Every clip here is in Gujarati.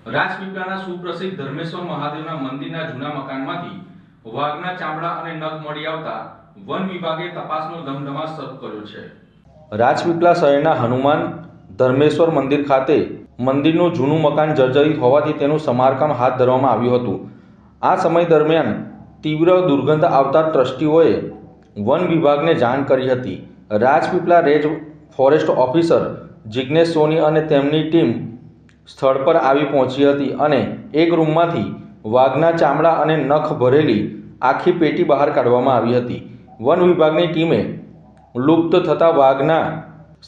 રાજપીપળાના સુપ્રસિદ્ધ ધર્મેશ્વર મહાદેવના મંદિરના જૂના મકાનમાંથી વાઘના ચામડા અને નખ મળી આવતા વન વિભાગે તપાસનો ધમધમાટ શરૂ કર્યો છે। રાજપીપળા શહેરના હનુમાન ધર્મેશ્વર મંદિર ખાતે મંદિરનું જૂનું મકાન જર્જરિત હોવાથી તેનું સમારકામ હાથ ધરવામાં આવ્યું હતું। આ સમય દરમિયાન તીવ્ર દુર્ગંધ આવતા ટ્રસ્ટીઓએ વન વિભાગને જાણ કરી હતી। Rajpipla range forest officer Jignesh Soni અને તેમની ટીમ સ્થળ પર આવી પહોંચી હતી અને એક રૂમમાંથી વાઘના ચામડા અને નખ ભરેલી આખી પેટી બહાર કાઢવામાં આવી હતી। વન વિભાગની ટીમે લુપ્ત થતા વાઘના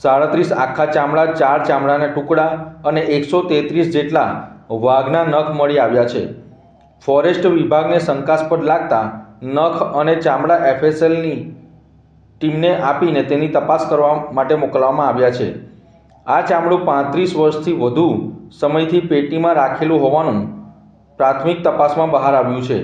37 આખા ચામડા, 4 ચામડાના ટુકડા અને 133 જેટલા વાઘના નખ મળી આવ્યા છે। ફોરેસ્ટ વિભાગને શંકાસ્પદ લાગતા નખ અને ચામડા એફએસએલની ટીમને આપીને તેની તપાસ કરવા માટે મોકલવામાં આવ્યા છે। આ ચામડું 35 વર્ષથી વધુ સમયથી પેટીમાં રાખેલું હોવાનું પ્રાથમિક તપાસમાં બહાર આવ્યું છે।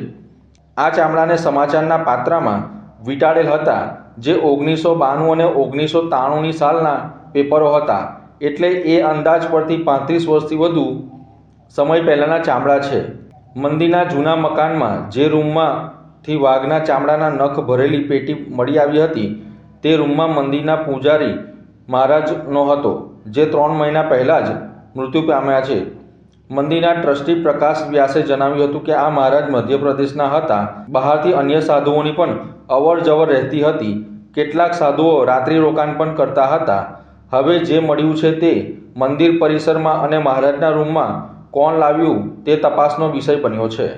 આ ચામડાને સમાચારના પાત્રમાં વીંટાળેલ હતા, જે 1992 અને 1993ની સાલના પેપરો હતા, એટલે એ અંદાજ પરથી 35 વર્ષથી વધુ સમય પહેલાંના ચામડા છે। મંદિરના જૂના મકાનમાં જે રૂમમાંથી વાઘના ચામડાના નખ ભરેલી પેટી મળી આવી હતી, તે રૂમમાં મંદિરના પૂજારી મહારાજનો હતો, જે 3 મહિના પહેલાં જ મૃત્યુ પામ્યા છે। મંદિરના ટ્રસ્ટી પ્રકાશ વ્યાસે જણાવ્યું હતું કે આ મહારાજ મધ્યપ્રદેશના હતા। બહારથી અન્ય સાધુઓની પણ અવર જવર રહેતી હતી। કેટલાક સાધુઓ રાત્રિ રોકાણ પણ કરતા હતા। હવે જે મળ્યું છે તે મંદિર પરિસરમાં અને મહારાજના રૂમમાં કોણ લાવ્યું તે તપાસનો વિષય બન્યો છે।